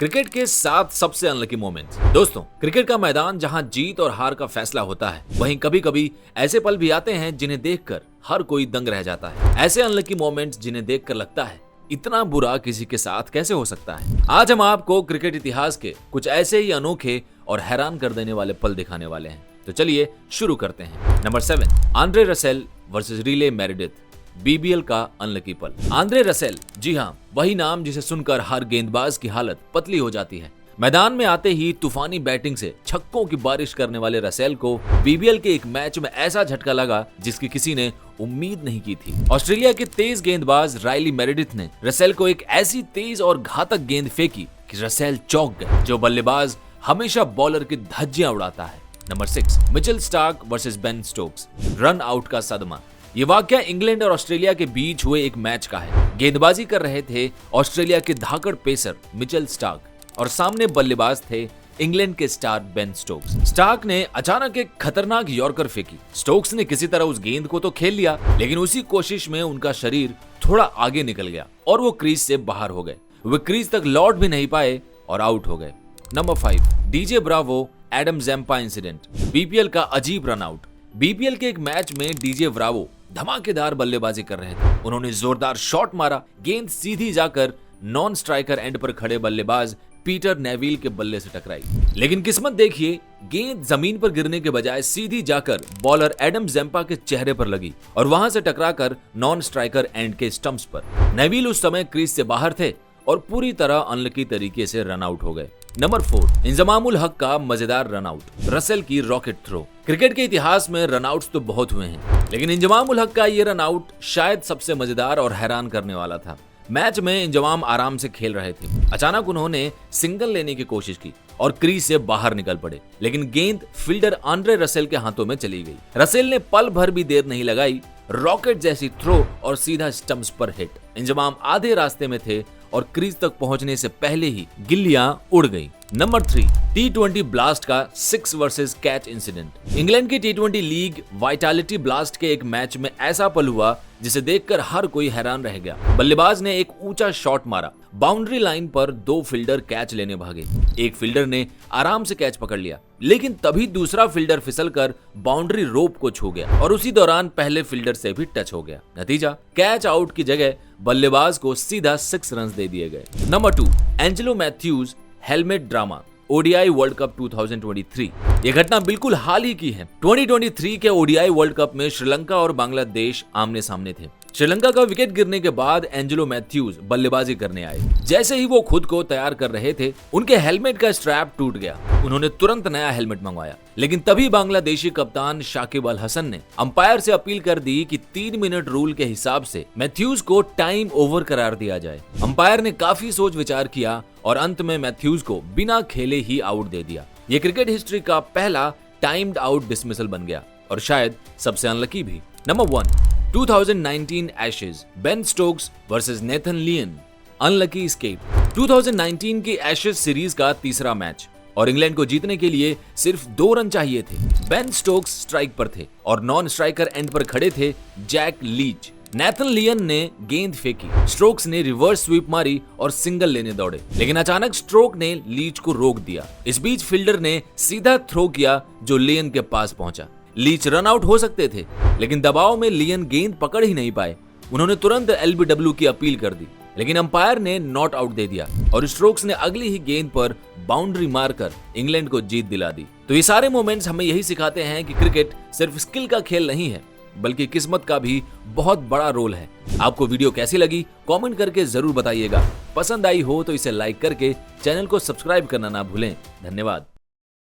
Cricket के 7 सबसे unlucky moments. दोस्तों, क्रिकेट का मैदान जहां जीत और हार का फैसला होता है, वहीं कभी कभी ऐसे पल भी आते हैं जिन्हें देखकर हर कोई दंग रह जाता है। ऐसे अनलकी मोमेंट्स जिन्हें देखकर लगता है इतना बुरा किसी के साथ कैसे हो सकता है। आज हम आपको क्रिकेट इतिहास के कुछ ऐसे ही अनोखे और हैरान कर देने वाले पल दिखाने वाले हैं। तो चलिए शुरू करते हैं। Number 7, Andre Russell versus Riley Meredith, BBL का अनलकी पल। आंद्रे रसेल, जी हाँ, वही नाम जिसे सुनकर हर गेंदबाज की हालत पतली हो जाती है। मैदान में आते ही तूफानी बैटिंग से छक्कों की बारिश करने वाले रसेल को बीबीएल के एक मैच में ऐसा झटका लगा जिसकी किसी ने उम्मीद नहीं की थी। ऑस्ट्रेलिया के तेज गेंदबाज राइली मेरेडिथ ने रसेल को एक ऐसी तेज और घातक गेंद फेंकी कि रसेल चौंक गए। जो बल्लेबाज हमेशा बॉलर की धज्जियां उड़ाता है। Number 6, Mitchell Starc versus Ben Stokes, run out का सदमा। ये वाकया इंग्लैंड और ऑस्ट्रेलिया के बीच हुए एक मैच का है। गेंदबाजी कर रहे थे ऑस्ट्रेलिया के धाकड़ पेसर मिचेल स्टार्क और सामने बल्लेबाज थे इंग्लैंड के स्टार बेन स्टोक्स। स्टार्क ने अचानक एक खतरनाक यॉर्कर फेंकी। स्टोक्स ने किसी तरह उस गेंद को तो खेल लिया, लेकिन उसी कोशिश में उनका शरीर थोड़ा आगे निकल गया और वो क्रीज से बाहर हो गए। वे क्रीज तक लौट भी नहीं पाए और आउट हो गए। Number 5, DJ Bravo Adam Zampa incident, BPL का अजीब रन आउट। बीपीएल के एक मैच में डीजे ब्रावो धमाकेदार बल्लेबाजी कर रहे थे। उन्होंने जोरदार शॉट मारा, गेंद सीधी जाकर नॉन स्ट्राइकर एंड पर खड़े बल्लेबाज पीटर नेविल के बल्ले से टकराई। लेकिन किस्मत देखिए, गेंद जमीन पर गिरने के बजाय सीधी जाकर बॉलर एडम ज़ैम्पा के चेहरे पर लगी और वहां से टकराकर नॉन स्ट्राइकर एंड के स्टंप्स पर। नेविल उस समय क्रीज से बाहर थे और पूरी तरह अनलकी तरीके से रन आउट हो गए। नंबर 4, इंजमामुल हक का मजेदार रन आउट, रसेल की रॉकेट थ्रो। क्रिकेट के इतिहास में रन आउट्स तो बहुत हुए हैं, लेकिन इंजमामुल हक का ये रन आउट शायद सबसे मजेदार और हैरान करने वाला था। मैच में इंजमाम आराम से खेल रहे थे। अचानक उन्होंने सिंगल लेने की कोशिश की और क्रीज से बाहर निकल पड़े, लेकिन गेंद फील्डर आंद्रे रसेल के हाथों में चली गई। रसेल ने पल भर भी देर नहीं लगाई, रॉकेट जैसी थ्रो और सीधा स्टंप्स पर हिट। इंजमाम आधे रास्ते में थे और क्रीज तक पहुंचने से पहले ही गिल्लियां उड़ गई। नंबर 3, T20 ब्लास्ट का 6 वर्सेस कैच इंसिडेंट। इंग्लैंड की T20 लीग वाइटालिटी ब्लास्ट के एक मैच में ऐसा पल हुआ जिसे देखकर हर कोई हैरान रह गया। बल्लेबाज ने एक ऊंचा शॉट मारा, बाउंड्री लाइन पर 2 फील्डर कैच लेने भागे। एक फील्डर ने आराम से कैच पकड़ लिया, लेकिन तभी दूसरा फील्डर फिसलकर बाउंड्री रोप को छू गया और उसी दौरान पहले फील्डर से भी टच हो गया। नतीजा, कैच आउट की जगह बल्लेबाज को सीधा 6 रन दे दिए गए। Number 2, Angelo Mathews helmet drama, ODI world cup 2023। ये घटना बिल्कुल हाल ही की है। 2023 के ओडीआई वर्ल्ड कप में श्रीलंका और बांग्लादेश आमने सामने थे। श्रीलंका का विकेट गिरने के बाद एंजेलो मैथ्यूज बल्लेबाजी करने आए। जैसे ही वो खुद को तैयार कर रहे थे, उनके हेलमेट का स्ट्रैप टूट गया। उन्होंने तुरंत नया हेलमेट मंगवाया, लेकिन तभी बांग्लादेशी कप्तान शाकिब अल हसन ने अंपायर से अपील कर दी कि 3 मिनट रूल के हिसाब से मैथ्यूज को टाइम ओवर करार दिया जाए। अंपायर ने काफी सोच विचार किया और अंत में मैथ्यूज को बिना खेले ही आउट दे दिया। ये क्रिकेट हिस्ट्री का पहला टाइम्ड आउट डिसमिसल बन गया और शायद सबसे अनलकी भी। Number 1, 2019 Ashes, Ben Stokes versus Nathan Lyon, unlucky escape. 2019 की एशेज सीरीज का तीसरा मैच और इंग्लैंड को जीतने के लिए सिर्फ 2 रन चाहिए थे। बेन स्टोक्स स्ट्राइक पर थे और नॉन स्ट्राइकर एंड पर खड़े थे जैक लीच। नेथन लियन ने गेंद फेंकी, स्ट्रोक्स ने रिवर्स स्वीप मारी और सिंगल लेने दौड़े, लेकिन अचानक स्ट्रोक ने लीच को रोक दिया। इस बीच फील्डर ने सीधा थ्रो किया जो लियन के पास पहुंचा। लीच रन आउट हो सकते थे, लेकिन दबाव में लियन गेंद पकड़ ही नहीं पाए। उन्होंने तुरंत एलबीडब्ल्यू की अपील कर दी, लेकिन अंपायर ने नॉट आउट दे दिया और स्ट्रोक्स ने अगली ही गेंद पर बाउंड्री मारकर इंग्लैंड को जीत दिला दी। तो ये सारे मोमेंट्स हमें यही सिखाते हैं कि क्रिकेट सिर्फ स्किल का खेल नहीं है, बल्कि किस्मत का भी बहुत बड़ा रोल है। आपको वीडियो कैसी लगी कमेंट करके जरूर बताइएगा। पसंद आई हो तो इसे लाइक करके चैनल को सब्सक्राइब करना ना भूलें। धन्यवाद।